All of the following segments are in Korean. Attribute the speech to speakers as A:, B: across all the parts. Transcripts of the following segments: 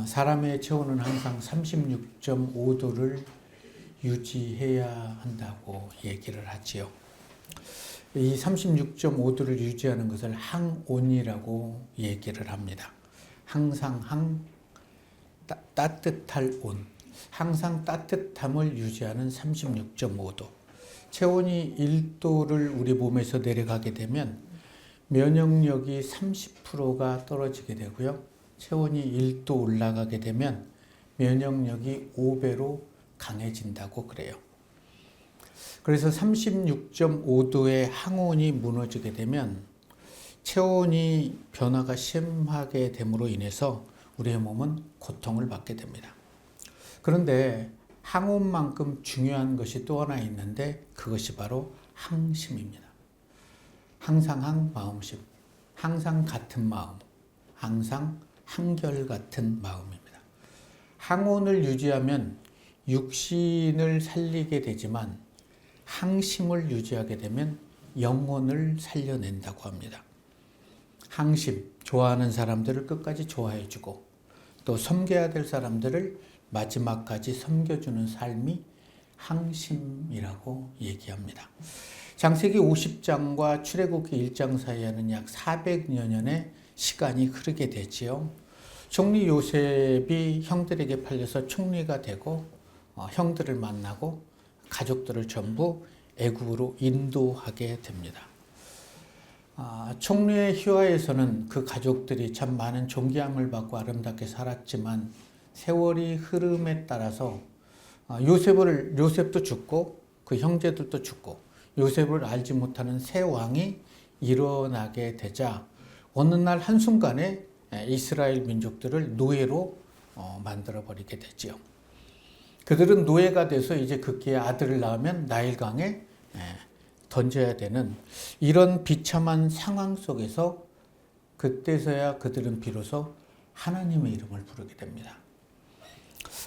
A: 사람의 체온은 항상 36.5도를 유지해야 한다고 얘기를 하지요. 이 36.5도를 유지하는 것을 항온이라고 얘기를 합니다. 항상 따뜻할 온, 항상 따뜻함을 유지하는 36.5도. 체온이 1도를 우리 몸에서 내려가게 되면 면역력이 30%가 떨어지게 되고요. 체온이 1도 올라가게 되면 면역력이 5배로 강해진다고 그래요. 그래서 36.5도의 항온이 무너지게 되면 체온이 변화가 심하게 됨으로 인해서 우리의 몸은 고통을 받게 됩니다. 그런데 항온만큼 중요한 것이 또 하나 있는데 그것이 바로 항심입니다. 항상 마음심, 항상 같은 마음, 항상 한결같은 마음입니다. 항온을 유지하면 육신을 살리게 되지만 항심을 유지하게 되면 영혼을 살려낸다고 합니다. 항심, 좋아하는 사람들을 끝까지 좋아해주고 또 섬겨야 될 사람들을 마지막까지 섬겨주는 삶이 항심이라고 얘기합니다. 창세기 50장과 출애굽기 1장 사이에는 약 400여 년의 시간이 흐르게 되지요. 총리 요셉이 형들에게 팔려서 총리가 되고 형들을 만나고 가족들을 전부 애굽으로 인도하게 됩니다. 총리의 희화에서는 그 가족들이 참 많은 존경을 받고 아름답게 살았지만 세월이 흐름에 따라서 요셉도 죽고 그 형제들도 죽고 요셉을 알지 못하는 새 왕이 일어나게 되자 어느 날 한순간에 이스라엘 민족들을 노예로 만들어버리게 되지요. 그들은 노예가 돼서 이제 급기야 아들을 낳으면 나일강에 던져야 되는 이런 비참한 상황 속에서 그때서야 그들은 비로소 하나님의 이름을 부르게 됩니다.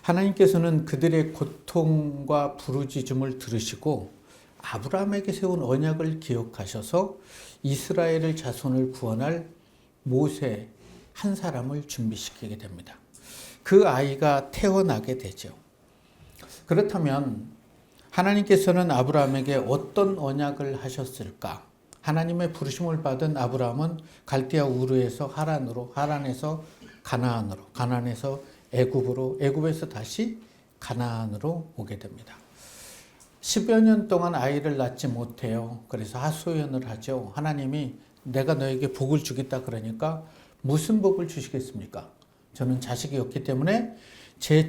A: 하나님께서는 그들의 고통과 부르짖음을 들으시고 아브라함에게 세운 언약을 기억하셔서 이스라엘의 자손을 구원할 모세 한 사람을 준비시키게 됩니다. 그 아이가 태어나게 되죠. 그렇다면 하나님께서는 아브라함에게 어떤 언약을 하셨을까? 하나님의 부르심을 받은 아브라함은 갈대아 우르에서 하란으로, 하란에서 가나안으로, 가나안에서 애굽으로, 애굽에서 다시 가나안으로 오게 됩니다. 10여 년 동안 아이를 낳지 못해요. 그래서 하소연을 하죠. 하나님이 내가 너에게 복을 주겠다 그러니까 무슨 복을 주시겠습니까? 저는 자식이 없기 때문에 제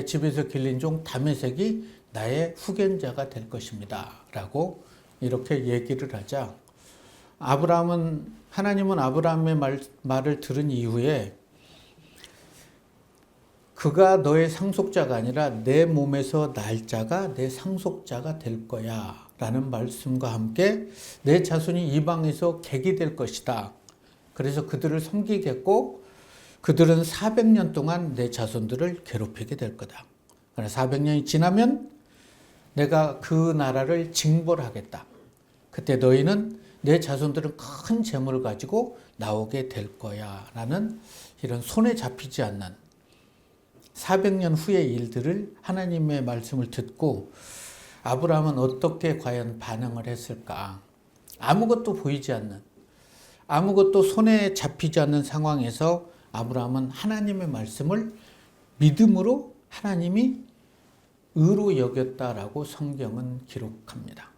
A: 집에서 길린 종 다메섹이 나의 후견자가 될 것입니다. 라고 이렇게 얘기를 하자 하나님은 아브라함의 말을 들은 이후에 그가 너의 상속자가 아니라 내 몸에서 날 자가 내 상속자가 될 거야 라는 말씀과 함께 내 자손이 이방에서 객이 될 것이다. 그래서 그들을 섬기겠고 그들은 400년 동안 내 자손들을 괴롭히게 될 거다. 그러나 400년이 지나면 내가 그 나라를 징벌하겠다. 그때 너희는 내 자손들은 큰 재물을 가지고 나오게 될 거야 라는 이런 손에 잡히지 않는 400년 후의 일들을 하나님의 말씀을 듣고 아브라함은 어떻게 과연 반응을 했을까? 아무것도 보이지 않는, 아무것도 손에 잡히지 않는 상황에서 아브라함은 하나님의 말씀을 믿음으로 하나님이 의로 여겼다라고 성경은 기록합니다.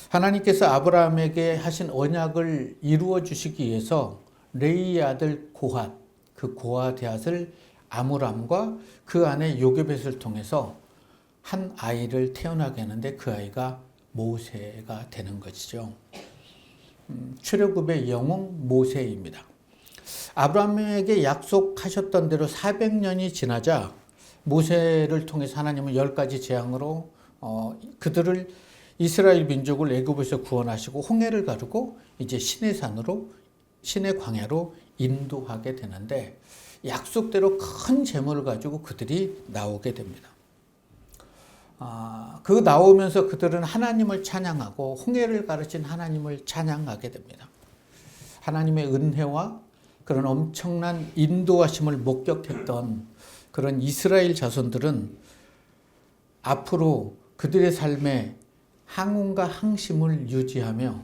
A: 하나님께서 아브라함에게 하신 언약을 이루어 주시기 위해서 레이의 아들 고핫, 그 고핫의 아들 아므람과 그 아내 요게벳을 통해서 한 아이를 태어나게 하는데 그 아이가 모세가 되는 것이죠. 출애굽의 영웅 모세입니다. 아브라함에게 약속하셨던 대로 400년이 지나자 모세를 통해서 하나님은 10가지 재앙으로 그들을 이스라엘 민족을 애굽에서 구원하시고 홍해를 가르고 이제 시내 광야로 인도하게 되는데 약속대로 큰 재물을 가지고 그들이 나오게 됩니다. 그 나오면서 그들은 하나님을 찬양하고 홍해를 가르친 하나님을 찬양하게 됩니다. 하나님의 은혜와 그런 엄청난 인도하심을 목격했던 그런 이스라엘 자손들은 앞으로 그들의 삶에 항온과 항심을 유지하며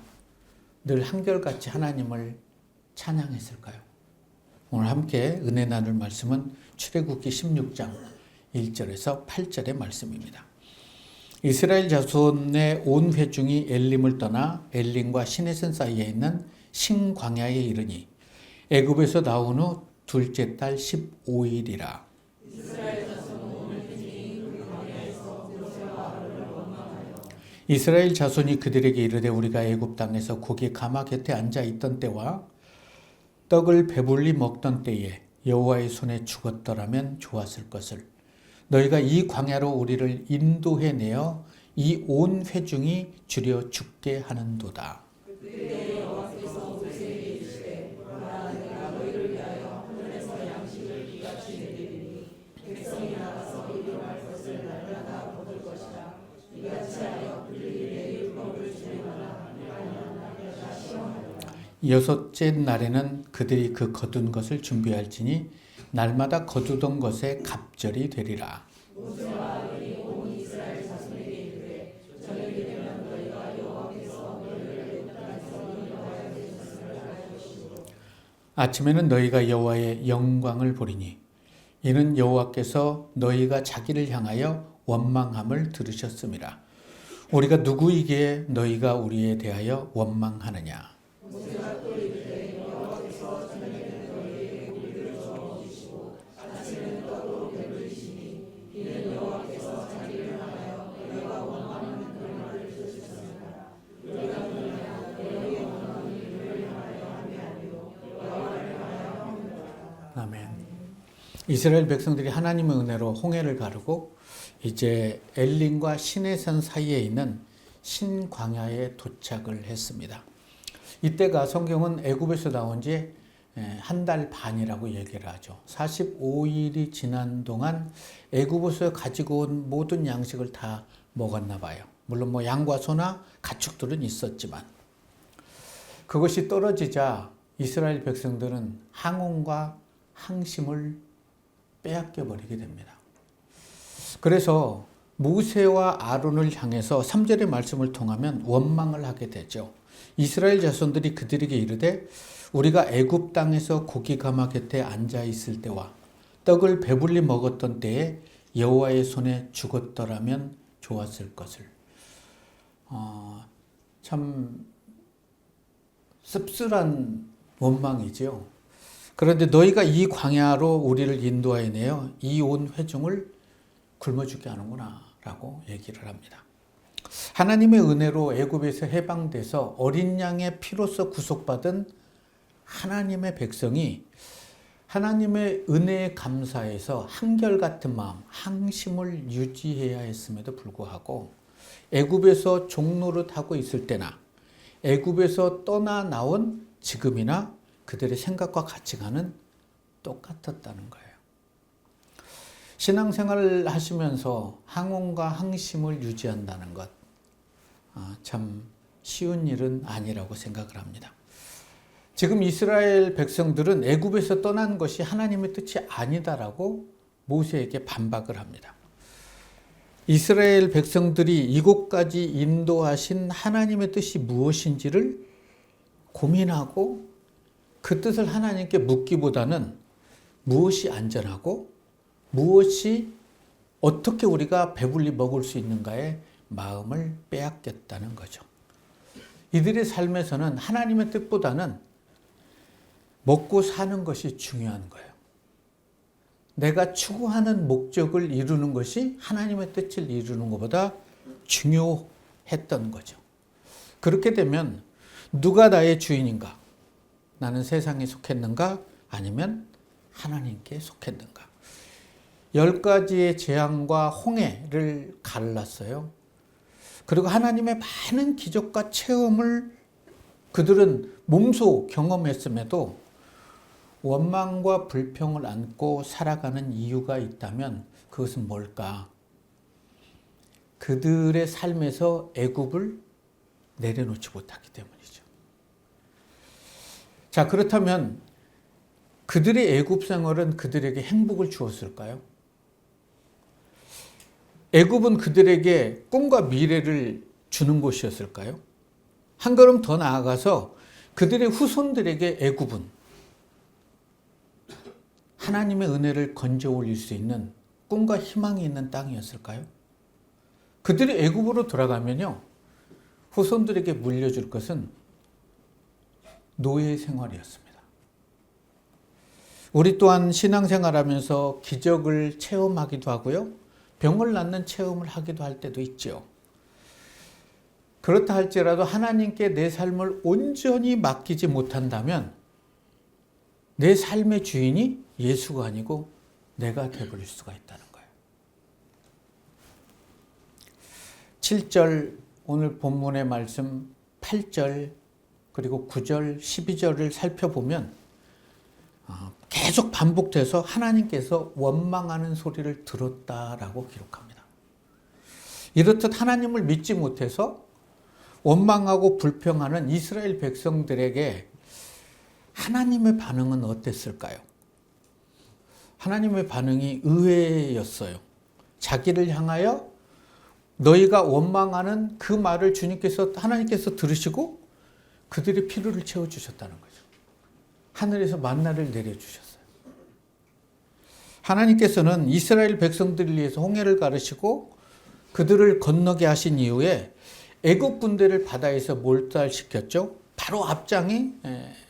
A: 늘 한결같이 하나님을 찬양했을까요? 오늘 함께 은혜 나눌 말씀은 출애굽기 16장 1절에서 8절의 말씀입니다. 이스라엘 자손의 온 회중이 엘림을 떠나 엘림과 시내산 사이에 있는 신광야에 이르니 애굽에서 나온 후 둘째 달 15일이라. 이스라엘 자손이 그들에게 이르되 우리가 애굽 땅에서 고기 가마 곁에 앉아 있던 때와 떡을 배불리 먹던 때에 여호와의 손에 죽었더라면 좋았을 것을. 너희가 이 광야로 우리를 인도해 내어 이 온 회중이 주려 죽게 하는도다. 여섯째 날에는 그들이 그 거둔 것을 준비할지니 날마다 거두던 것에 갑절이 되리라. 아침에는 너희가 여호와의 영광을 보리니 이는 여호와께서 너희가 자기를 향하여 원망함을 들으셨음이라. 우리가 누구이기에 너희가 우리에 대하여 원망하느냐. 아멘. 이스라엘 백성들이 하나님의 은혜로 홍해를 가르고 이제 엘림과 시내산 사이에 있는 신광야에 도착을 했습니다. 이때가 성경은 애굽에서 나온 지 한 달 반이라고 얘기를 하죠. 45일이 지난 동안 애굽에서 가지고 온 모든 양식을 다 먹었나 봐요. 물론 뭐 양과 소나 가축들은 있었지만 그것이 떨어지자 이스라엘 백성들은 항온과 항심을 빼앗겨 버리게 됩니다. 그래서 모세와 아론을 향해서 3절의 말씀을 통하면 원망을 하게 되죠. 이스라엘 자손들이 그들에게 이르되 우리가 애굽 땅에서 고기 가마 곁에 앉아 있을 때와 떡을 배불리 먹었던 때에 여호와의 손에 죽었더라면 좋았을 것을. 참 씁쓸한 원망이죠. 그런데 너희가 이 광야로 우리를 인도하여 내어 이 온 회중을 굶어 죽게 하는구나 라고 얘기를 합니다. 하나님의 은혜로 애굽에서 해방돼서 어린 양의 피로써 구속받은 하나님의 백성이 하나님의 은혜에 감사해서 한결같은 마음, 항심을 유지해야 했음에도 불구하고 애굽에서 종노릇하고 있을 때나 애굽에서 떠나 나온 지금이나 그들의 생각과 가치관은 똑같았다는 거예요. 신앙생활을 하시면서 항온과 항심을 유지한다는 것, 참 쉬운 일은 아니라고 생각을 합니다. 지금 이스라엘 백성들은 애굽에서 떠난 것이 하나님의 뜻이 아니다라고 모세에게 반박을 합니다. 이스라엘 백성들이 이곳까지 인도하신 하나님의 뜻이 무엇인지를 고민하고 그 뜻을 하나님께 묻기보다는 무엇이 안전하고 무엇이 어떻게 우리가 배불리 먹을 수 있는가에 마음을 빼앗겼다는 거죠. 이들의 삶에서는 하나님의 뜻보다는 먹고 사는 것이 중요한 거예요. 내가 추구하는 목적을 이루는 것이 하나님의 뜻을 이루는 것보다 중요했던 거죠. 그렇게 되면 누가 나의 주인인가? 나는 세상에 속했는가? 아니면 하나님께 속했는가? 10가지의 재앙과 홍해를 갈랐어요. 그리고 하나님의 많은 기적과 체험을 그들은 몸소 경험했음에도 원망과 불평을 안고 살아가는 이유가 있다면 그것은 뭘까? 그들의 삶에서 애굽을 내려놓지 못하기 때문이죠. 자, 그렇다면 그들의 애굽 생활은 그들에게 행복을 주었을까요? 애굽은 그들에게 꿈과 미래를 주는 곳이었을까요? 한 걸음 더 나아가서 그들의 후손들에게 애굽은 하나님의 은혜를 건져 올릴 수 있는 꿈과 희망이 있는 땅이었을까요? 그들이 애굽으로 돌아가면요, 후손들에게 물려줄 것은 노예 생활이었습니다. 우리 또한 신앙생활하면서 기적을 체험하기도 하고요, 병을 낫는 체험을 하기도 할 때도 있죠. 그렇다 할지라도 하나님께 내 삶을 온전히 맡기지 못한다면 내 삶의 주인이 예수가 아니고 내가 되어버릴 수가 있다는 거예요. 7절 오늘 본문의 말씀 8절 그리고 9절 12절을 살펴보면 계속 반복돼서 하나님께서 원망하는 소리를 들었다라고 기록합니다. 이렇듯 하나님을 믿지 못해서 원망하고 불평하는 이스라엘 백성들에게 하나님의 반응은 어땠을까요? 하나님의 반응이 의외였어요. 자기를 향하여 너희가 원망하는 그 말을 하나님께서 들으시고 그들의 필요를 채워주셨다는 거죠. 하늘에서 만나를 내려주셨어요. 하나님께서는 이스라엘 백성들을 위해서 홍해를 가르시고 그들을 건너게 하신 이후에 애국 군대를 바다에서 몰살시켰죠. 바로 앞장이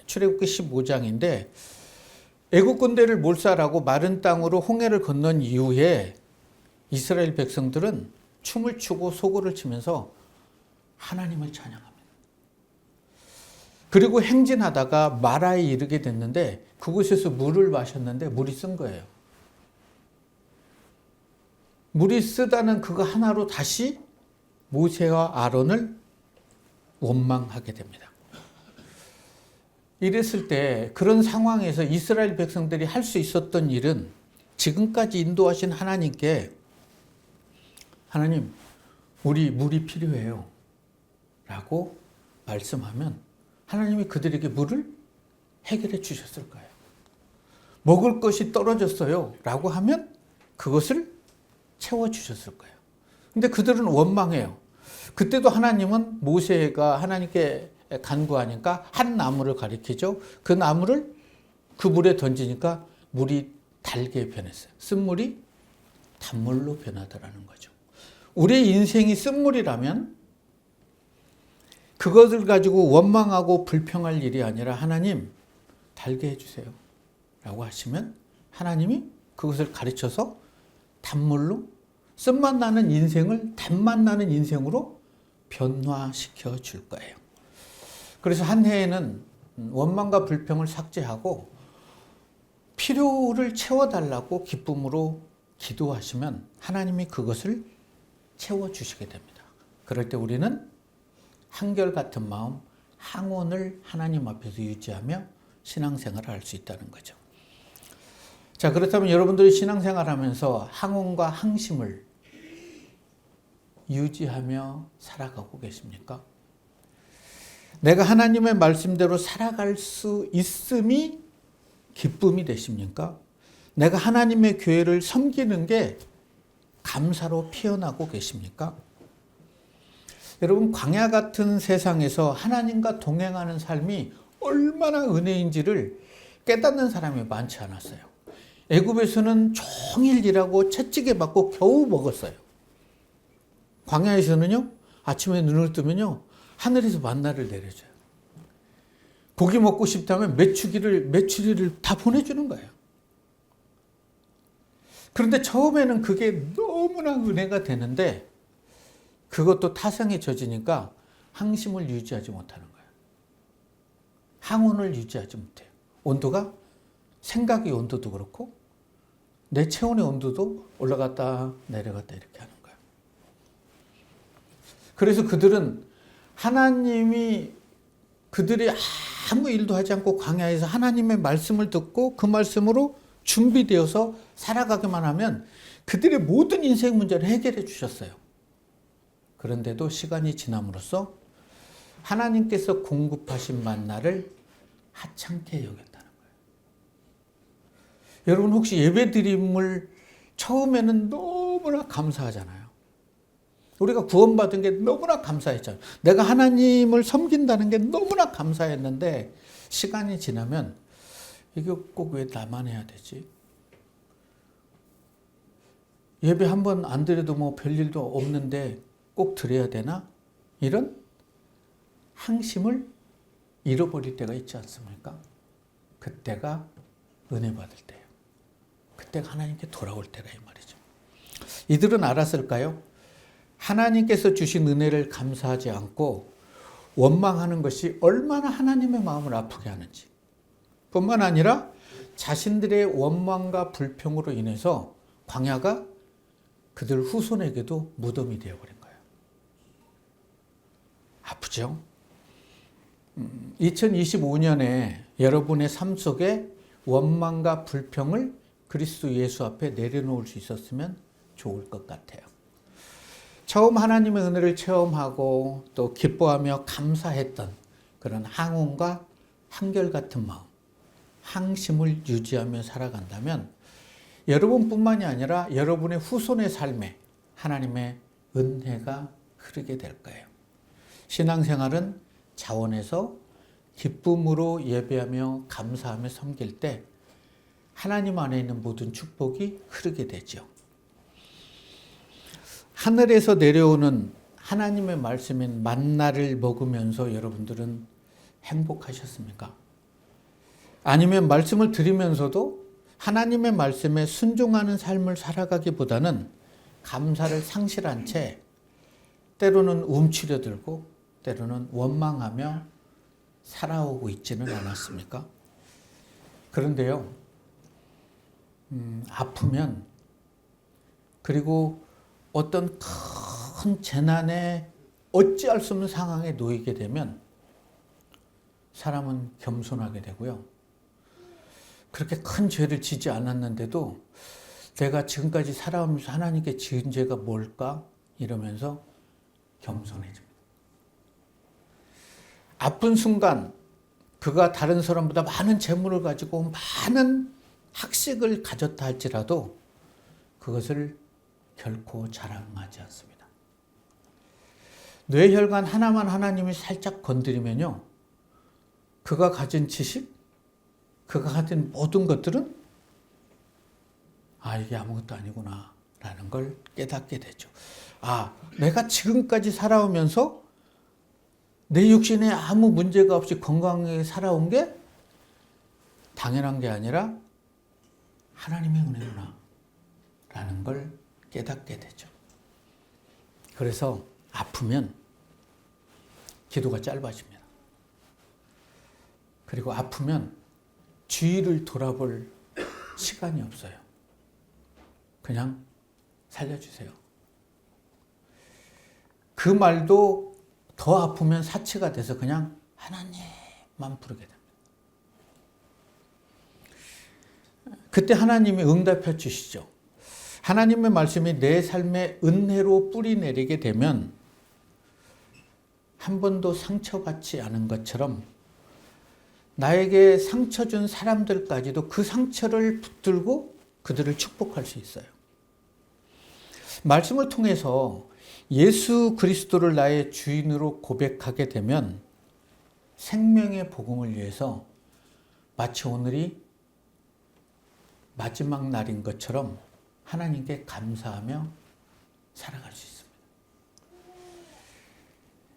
A: 출애굽기 15장인데 애국 군대를 몰살하고 마른 땅으로 홍해를 건넌 이후에 이스라엘 백성들은 춤을 추고 소고를 치면서 하나님을 찬양합니다. 그리고 행진하다가 마라에 이르게 됐는데 그곳에서 물을 마셨는데 물이 쓴 거예요. 물이 쓰다는 그거 하나로 다시 모세와 아론을 원망하게 됩니다. 이랬을 때 그런 상황에서 이스라엘 백성들이 할 수 있었던 일은 지금까지 인도하신 하나님께 하나님, 우리 물이 필요해요 라고 말씀하면 하나님이 그들에게 물을 해결해 주셨을 거예요. 먹을 것이 떨어졌어요 라고 하면 그것을 채워주셨을 거예요. 근데 그들은 원망해요. 그때도 하나님은 모세가 하나님께 간구하니까 한 나무를 가리키죠. 그 나무를 그 물에 던지니까 물이 달게 변했어요. 쓴물이 단물로 변하더라는 거죠. 우리의 인생이 쓴물이라면 그것을 가지고 원망하고 불평할 일이 아니라 하나님 달게 해주세요 라고 하시면 하나님이 그것을 가르쳐서 단물로 쓴맛 나는 인생을 단맛 나는 인생으로 변화시켜 줄 거예요. 그래서 한 해에는 원망과 불평을 삭제하고 필요를 채워달라고 기쁨으로 기도하시면 하나님이 그것을 채워주시게 됩니다. 그럴 때 우리는 한결같은 마음, 항원을 하나님 앞에서 유지하며 신앙생활을 할 수 있다는 거죠. 자, 그렇다면 여러분들이 신앙생활 하면서 항원과 항심을 유지하며 살아가고 계십니까? 내가 하나님의 말씀대로 살아갈 수 있음이 기쁨이 되십니까? 내가 하나님의 교회를 섬기는 게 감사로 피어나고 계십니까? 여러분, 광야 같은 세상에서 하나님과 동행하는 삶이 얼마나 은혜인지를 깨닫는 사람이 많지 않았어요. 애굽에서는 종일 일하고 채찍에 맞고 겨우 먹었어요. 광야에서는요, 아침에 눈을 뜨면요, 하늘에서 만나를 내려줘요. 고기 먹고 싶다면 메추리를 다 보내주는 거예요. 그런데 처음에는 그게 너무나 은혜가 되는데 그것도 타성에 젖으니까 항심을 유지하지 못하는 거예요. 항온을 유지하지 못해요. 온도가 생각의 온도도 그렇고 내 체온의 온도도 올라갔다 내려갔다 이렇게 하는 거예요. 그래서 그들은 하나님이 그들이 아무 일도 하지 않고 광야에서 하나님의 말씀을 듣고 그 말씀으로 준비되어서 살아가기만 하면 그들의 모든 인생 문제를 해결해 주셨어요. 그런데도 시간이 지남으로써 하나님께서 공급하신 만나를 하찮게 여겼다는 거예요. 여러분 혹시 예배드림을 처음에는 너무나 감사하잖아요. 우리가 구원받은 게 너무나 감사했잖아요. 내가 하나님을 섬긴다는 게 너무나 감사했는데 시간이 지나면 이게 꼭 왜 나만 해야 되지? 예배 한 번 안 드려도 뭐 별일도 없는데 꼭 드려야 되나? 이런 항심을 잃어버릴 때가 있지 않습니까? 그때가 은혜 받을 때예요. 그때가 하나님께 돌아올 때라 이 말이죠. 이들은 알았을까요? 하나님께서 주신 은혜를 감사하지 않고 원망하는 것이 얼마나 하나님의 마음을 아프게 하는지. 뿐만 아니라 자신들의 원망과 불평으로 인해서 광야가 그들 후손에게도 무덤이 되어버린 거예요. 아프죠? 2025년에 여러분의 삶 속에 원망과 불평을 그리스도 예수 앞에 내려놓을 수 있었으면 좋을 것 같아요. 처음 하나님의 은혜를 체험하고 또 기뻐하며 감사했던 그런 항온과 한결같은 마음, 항심을 유지하며 살아간다면 여러분뿐만이 아니라 여러분의 후손의 삶에 하나님의 은혜가 흐르게 될 거예요. 신앙생활은 자원에서 기쁨으로 예배하며 감사하며 섬길 때 하나님 안에 있는 모든 축복이 흐르게 되죠. 하늘에서 내려오는 하나님의 말씀인 만나를 먹으면서 여러분들은 행복하셨습니까? 아니면 말씀을 들으면서도 하나님의 말씀에 순종하는 삶을 살아가기보다는 감사를 상실한 채 때로는 움츠려들고 때로는 원망하며 살아오고 있지는 않았습니까? 그런데요, 아프면 그리고 어떤 큰 재난에 어찌할 수 없는 상황에 놓이게 되면 사람은 겸손하게 되고요. 그렇게 큰 죄를 지지 않았는데도 내가 지금까지 살아오면서 하나님께 지은 죄가 뭘까? 이러면서 겸손해집니다. 아픈 순간 그가 다른 사람보다 많은 재물을 가지고 많은 학식을 가졌다 할지라도 그것을 결코 자랑하지 않습니다. 뇌혈관 하나만 하나님이 살짝 건드리면요, 그가 가진 지식, 그가 가진 모든 것들은 이게 아무것도 아니구나 라는 걸 깨닫게 되죠. 내가 지금까지 살아오면서 내 육신에 아무 문제가 없이 건강하게 살아온 게 당연한 게 아니라 하나님의 은혜구나 라는 걸 깨닫게 되죠. 그래서 아프면 기도가 짧아집니다. 그리고 아프면 주위를 돌아볼 시간이 없어요. 그냥 살려주세요. 그 말도 더 아프면 사치가 돼서 그냥 하나님만 부르게 됩니다. 그때 하나님이 응답해 주시죠. 하나님의 말씀이 내 삶에 은혜로 뿌리 내리게 되면 한 번도 상처받지 않은 것처럼 나에게 상처 준 사람들까지도 그 상처를 붙들고 그들을 축복할 수 있어요. 말씀을 통해서 예수 그리스도를 나의 주인으로 고백하게 되면 생명의 복음을 위해서 마치 오늘이 마지막 날인 것처럼 하나님께 감사하며 살아갈 수 있습니다.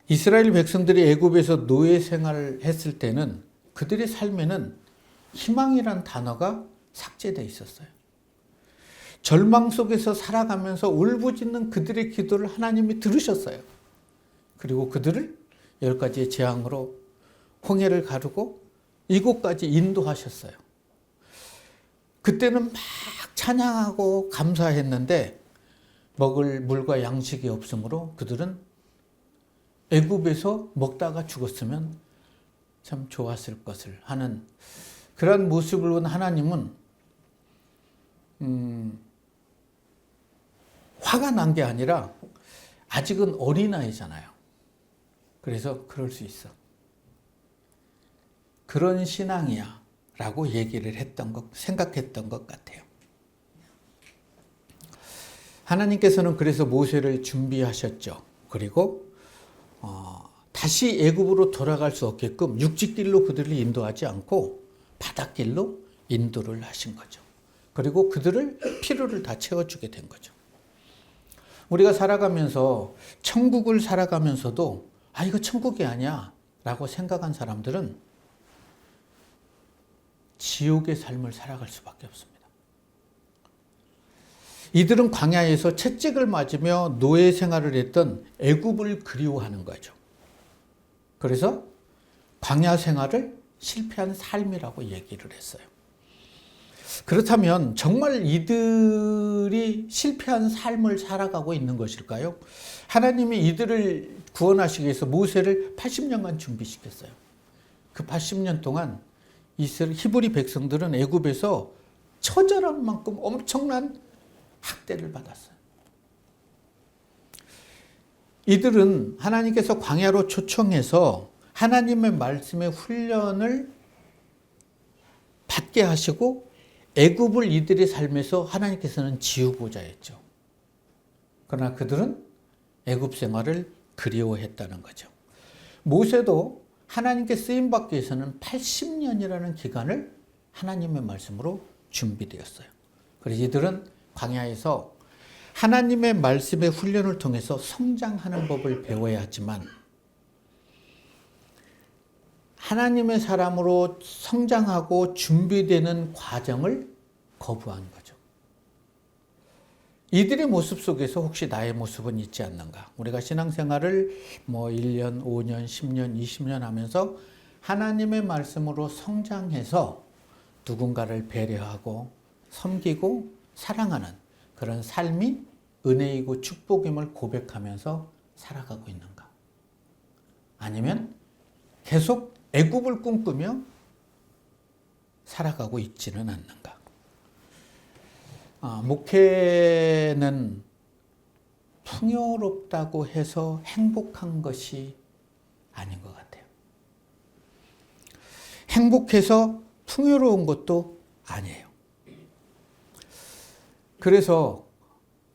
A: 이스라엘 백성들이 애굽에서 노예 생활을 했을 때는 그들의 삶에는 희망이란 단어가 삭제되어 있었어요. 절망 속에서 살아가면서 울부짖는 그들의 기도를 하나님이 들으셨어요. 그리고 그들을 10가지의 재앙으로 홍해를 가르고 이곳까지 인도하셨어요. 그때는 막 찬양하고 감사했는데 먹을 물과 양식이 없으므로 그들은 애굽에서 먹다가 죽었으면 참 좋았을 것을 하는 그런 모습을 본 하나님은 화가 난 게 아니라 아직은 어린아이잖아요. 그래서 그럴 수 있어. 그런 신앙이야 라고 얘기를 생각했던 것 같아요. 하나님께서는 그래서 모세를 준비하셨죠. 그리고 다시 애굽으로 돌아갈 수 없게끔 육지길로 그들을 인도하지 않고 바닷길로 인도를 하신 거죠. 그리고 그들을 필요를 다 채워주게 된 거죠. 우리가 살아가면서 천국을 살아가면서도 이거 천국이 아니야 라고 생각한 사람들은 지옥의 삶을 살아갈 수밖에 없습니다. 이들은 광야에서 채찍을 맞으며 노예 생활을 했던 애굽을 그리워하는 거죠. 그래서 광야 생활을 실패한 삶이라고 얘기를 했어요. 그렇다면 정말 이들이 실패한 삶을 살아가고 있는 것일까요? 하나님이 이들을 구원하시기 위해서 모세를 80년간 준비시켰어요. 그 80년 동안 히브리 백성들은 애굽에서 처절한 만큼 엄청난 학대를 받았어요. 이들은 하나님께서 광야로 초청해서 하나님의 말씀의 훈련을 받게 하시고 애굽을 이들의 삶에서 하나님께서는 지우고자 했죠. 그러나 그들은 애굽 생활을 그리워했다는 거죠. 모세도 하나님께 쓰임받기 위해서는 80년이라는 기간을 하나님의 말씀으로 준비되었어요. 그래서 이들은 광야에서 하나님의 말씀의 훈련을 통해서 성장하는 법을 배워야 하지만 하나님의 사람으로 성장하고 준비되는 과정을 거부한 거죠. 이들의 모습 속에서 혹시 나의 모습은 있지 않는가? 우리가 신앙생활을 1년, 5년, 10년, 20년 하면서 하나님의 말씀으로 성장해서 누군가를 배려하고 섬기고 사랑하는 그런 삶이 은혜이고 축복임을 고백하면서 살아가고 있는가? 아니면 계속 애굽을 꿈꾸며 살아가고 있지는 않는가? 목회는 풍요롭다고 해서 행복한 것이 아닌 것 같아요. 행복해서 풍요로운 것도 아니에요. 그래서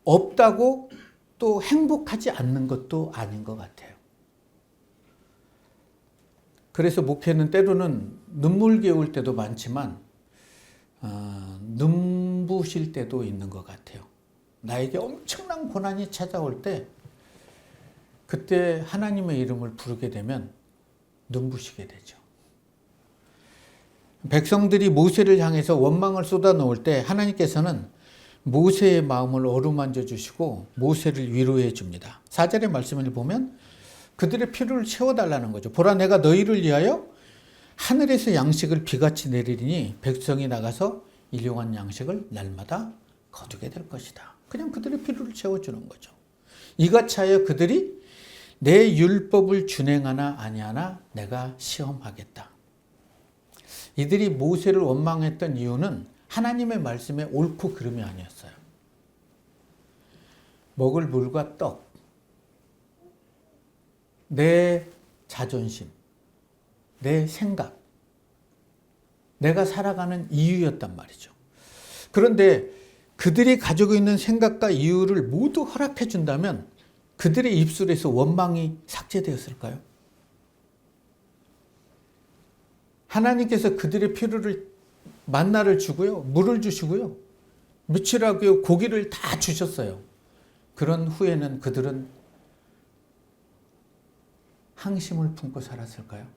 A: 없다고 또 행복하지 않는 것도 아닌 것 같아요. 그래서 목회는 때로는 눈물겨울 때도 많지만 눈부실 때도 있는 것 같아요. 나에게 엄청난 고난이 찾아올 때 그때 하나님의 이름을 부르게 되면 눈부시게 되죠. 백성들이 모세를 향해서 원망을 쏟아놓을 때 하나님께서는 모세의 마음을 어루만져 주시고 모세를 위로해 줍니다. 4절의 말씀을 보면 그들의 필요를 채워달라는 거죠. 보라, 내가 너희를 위하여 하늘에서 양식을 비같이 내리리니 백성이 나가서 일용할 양식을 날마다 거두게 될 것이다. 그냥 그들의 필요를 채워주는 거죠. 이같이 하여 그들이 내 율법을 준행하나 아니하나 내가 시험하겠다. 이들이 모세를 원망했던 이유는 하나님의 말씀에 옳고 그름이 아니었어요. 먹을 물과 떡, 내 자존심, 내 생각, 내가 살아가는 이유였단 말이죠. 그런데 그들이 가지고 있는 생각과 이유를 모두 허락해 준다면 그들의 입술에서 원망이 삭제되었을까요? 하나님께서 그들의 필요를 만나를 주고요, 물을 주시고요, 며칠하고요, 고기를 다 주셨어요. 그런 후에는 그들은 항심을 품고 살았을까요?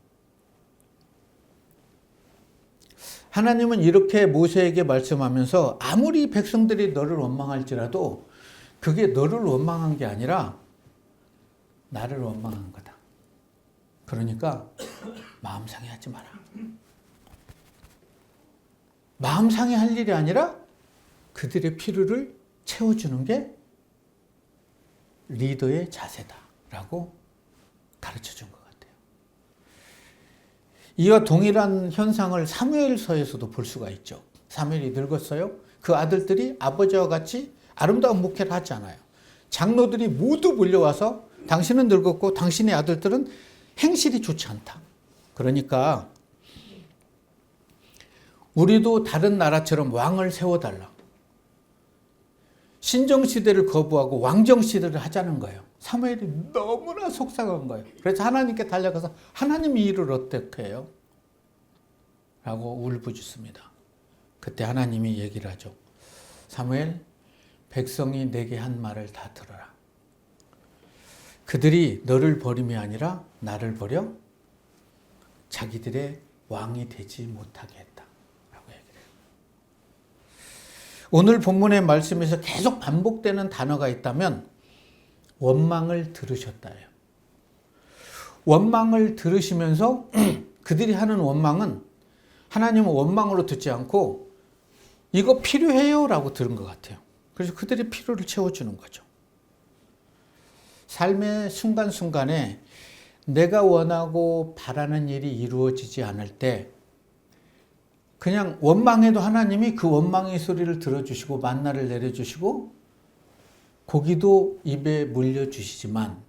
A: 하나님은 이렇게 모세에게 말씀하면서 아무리 백성들이 너를 원망할지라도 그게 너를 원망한 게 아니라 나를 원망한 거다. 그러니까 마음 상해하지 마라. 마음 상해할 일이 아니라 그들의 필요를 채워주는 게 리더의 자세다라고 가르쳐 준 것 같아요. 이와 동일한 현상을 사무엘서에서도 볼 수가 있죠. 사무엘이 늙었어요. 그 아들들이 아버지와 같이 아름다운 목회를 하지 않아요. 장로들이 모두 몰려와서 당신은 늙었고 당신의 아들들은 행실이 좋지 않다. 그러니까 우리도 다른 나라처럼 왕을 세워달라. 신정시대를 거부하고 왕정시대를 하자는 거예요. 사무엘이 너무나 속상한 거예요. 그래서 하나님께 달려가서 하나님 이 일을 어떻게 해요? 라고 울부짖습니다. 그때 하나님이 얘기를 하죠. 사무엘, 백성이 내게 한 말을 다 들어라. 그들이 너를 버림이 아니라 나를 버려 자기들의 왕이 되지 못하게 했다. 라고 얘기를 해요. 오늘 본문의 말씀에서 계속 반복되는 단어가 있다면 원망을 들으셨다예요. 원망을 들으시면서 그들이 하는 원망은 하나님은 원망으로 듣지 않고 이거 필요해요 라고 들은 것 같아요. 그래서 그들의 필요를 채워주는 거죠. 삶의 순간순간에 내가 원하고 바라는 일이 이루어지지 않을 때 그냥 원망해도 하나님이 그 원망의 소리를 들어주시고 만나를 내려주시고 고기도 입에 물려주시지만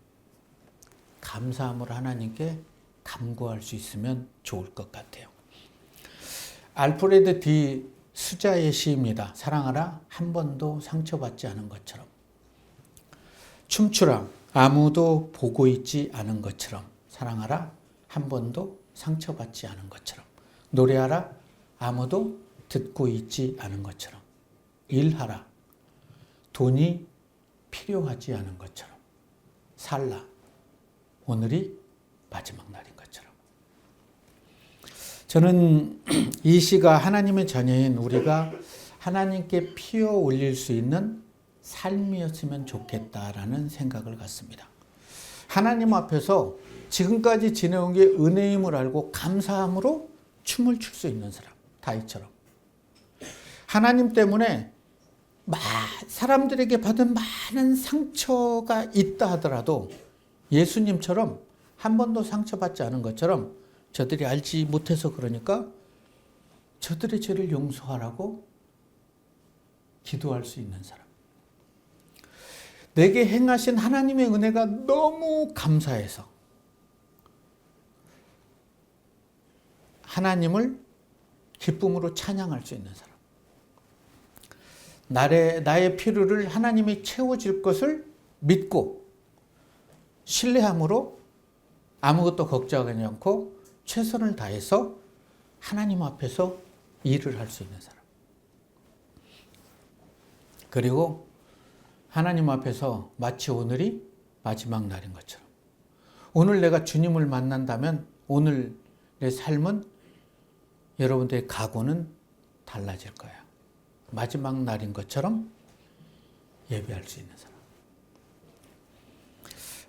A: 감사함으로 하나님께 간구할 수 있으면 좋을 것 같아요. 알프레드 디 수자의 시입니다. 사랑하라 한 번도 상처받지 않은 것처럼, 춤추라 아무도 보고 있지 않은 것처럼, 사랑하라 한 번도 상처받지 않은 것처럼, 노래하라 아무도 듣고 있지 않은 것처럼, 일하라 돈이 필요하지 않은 것처럼, 살라 오늘이 마지막 날인 것처럼. 저는 이 시가 하나님의 자녀인 우리가 하나님께 피어 올릴 수 있는 삶이었으면 좋겠다라는 생각을 갖습니다. 하나님 앞에서 지금까지 지내온 게 은혜임을 알고 감사함으로 춤을 출 수 있는 사람, 다윗처럼. 하나님 때문에 사람들에게 받은 많은 상처가 있다 하더라도 예수님처럼 한 번도 상처받지 않은 것처럼 저들이 알지 못해서 그러니까 저들의 죄를 용서하라고 기도할 수 있는 사람. 내게 행하신 하나님의 은혜가 너무 감사해서 하나님을 기쁨으로 찬양할 수 있는 사람. 나의 필요를 하나님이 채워줄 것을 믿고 신뢰함으로 아무것도 걱정하지 않고 최선을 다해서 하나님 앞에서 일을 할 수 있는 사람. 그리고 하나님 앞에서 마치 오늘이 마지막 날인 것처럼, 오늘 내가 주님을 만난다면 오늘 내 삶은, 여러분들의 각오는 달라질 거예요. 마지막 날인 것처럼 예배할 수 있는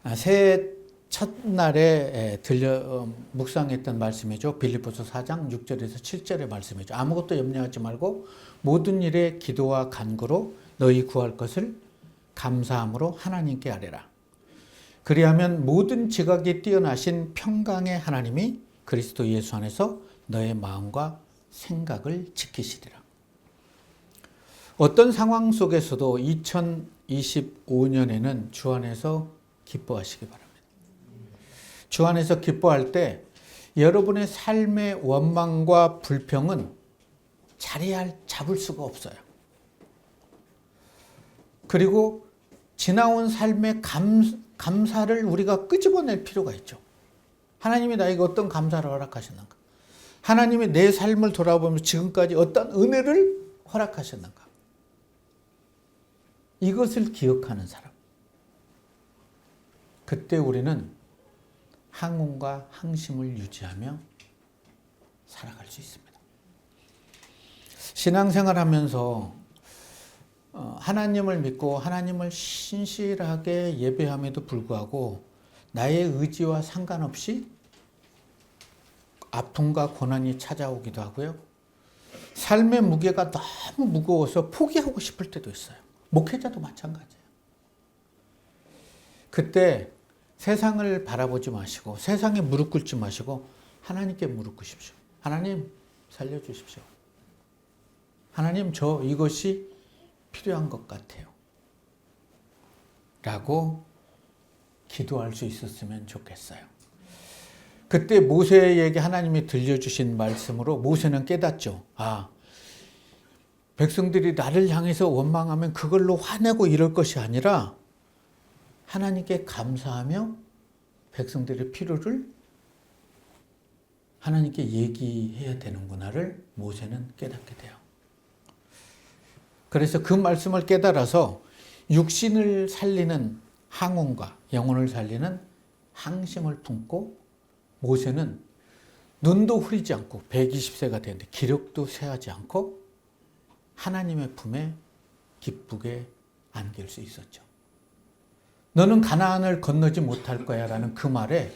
A: 사람. 새해 첫날에 묵상했던 말씀이죠. 빌립보서 4장 6절에서 7절의 말씀이죠. 아무것도 염려하지 말고 모든 일에 기도와 간구로 너희 구할 것을 감사함으로 하나님께 아뢰라. 그리하면 모든 지각이 뛰어나신 평강의 하나님이 그리스도 예수 안에서 너의 마음과 생각을 지키시리라. 어떤 상황 속에서도 2025년에는 주 안에서 기뻐하시기 바랍니다. 주 안에서 기뻐할 때 여러분의 삶의 원망과 불평은 자리를 잡을 수가 없어요. 그리고 지나온 삶의 감사를 우리가 끄집어낼 필요가 있죠. 하나님이 나에게 어떤 감사를 허락하셨는가? 하나님이 내 삶을 돌아보면서 지금까지 어떤 은혜를 허락하셨는가? 이것을 기억하는 사람. 그때 우리는 항온과 항심을 유지하며 살아갈 수 있습니다. 신앙생활 하면서 하나님을 믿고 하나님을 신실하게 예배함에도 불구하고 나의 의지와 상관없이 아픔과 고난이 찾아오기도 하고요. 삶의 무게가 너무 무거워서 포기하고 싶을 때도 있어요. 목회자도 마찬가지예요. 그때 세상을 바라보지 마시고 세상에 무릎 꿇지 마시고 하나님께 무릎 꿇으십시오. 하나님 살려주십시오. 하나님 저 이것이 필요한 것 같아요. 라고 기도할 수 있었으면 좋겠어요. 그때 모세에게 하나님이 들려주신 말씀으로 모세는 깨닫죠. 백성들이 나를 향해서 원망하면 그걸로 화내고 이럴 것이 아니라 하나님께 감사하며 백성들의 필요를 하나님께 얘기해야 되는구나를 모세는 깨닫게 돼요. 그래서 그 말씀을 깨달아서 육신을 살리는 항온과 영혼을 살리는 항심을 품고 모세는 눈도 흐리지 않고 120세가 되는데 기력도 쇠하지 않고 하나님의 품에 기쁘게 안길 수 있었죠. 너는 가나안을 건너지 못할 거야 라는 그 말에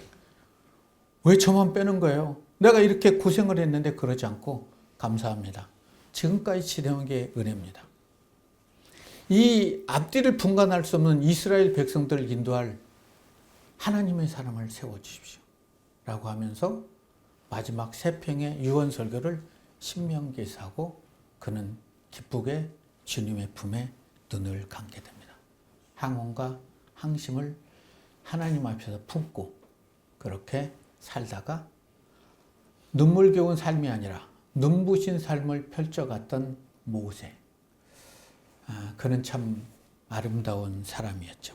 A: 왜 저만 빼는 거예요? 내가 이렇게 고생을 했는데 그러지 않고 감사합니다. 지금까지 지내온 게 은혜입니다. 이 앞뒤를 분간할 수 없는 이스라엘 백성들을 인도할 하나님의 사람을 세워주십시오 라고 하면서 마지막 세평의 유언설교를 신명기에서 하고 그는 기쁘게 주님의 품에 눈을 감게 됩니다. 항온과 항심을 하나님 앞에서 품고 그렇게 살다가 눈물겨운 삶이 아니라 눈부신 삶을 펼쳐갔던 모세. 그는 참 아름다운 사람이었죠.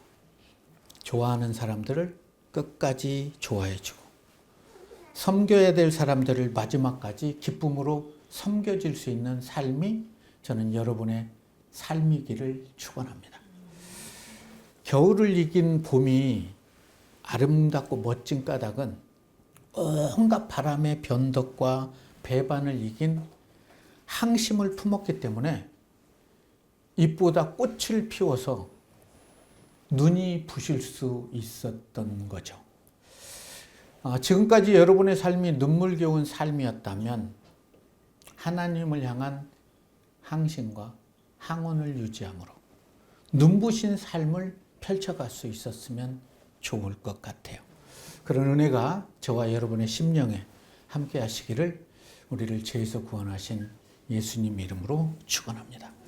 A: 좋아하는 사람들을 끝까지 좋아해주고 섬겨야 될 사람들을 마지막까지 기쁨으로 섬겨질 수 있는 삶이 저는 여러분의 삶이기를 축원합니다. 겨울을 이긴 봄이 아름답고 멋진 까닭은 온갖 바람의 변덕과 배반을 이긴 항심을 품었기 때문에 잎보다 꽃을 피워서 눈이 부실 수 있었던 거죠. 지금까지 여러분의 삶이 눈물겨운 삶이었다면 하나님을 향한 항심과 항온을 유지함으로 눈부신 삶을 펼쳐갈 수 있었으면 좋을 것 같아요. 그런 은혜가 저와 여러분의 심령에 함께 하시기를 우리를 죄에서 구원하신 예수님 이름으로 축원합니다.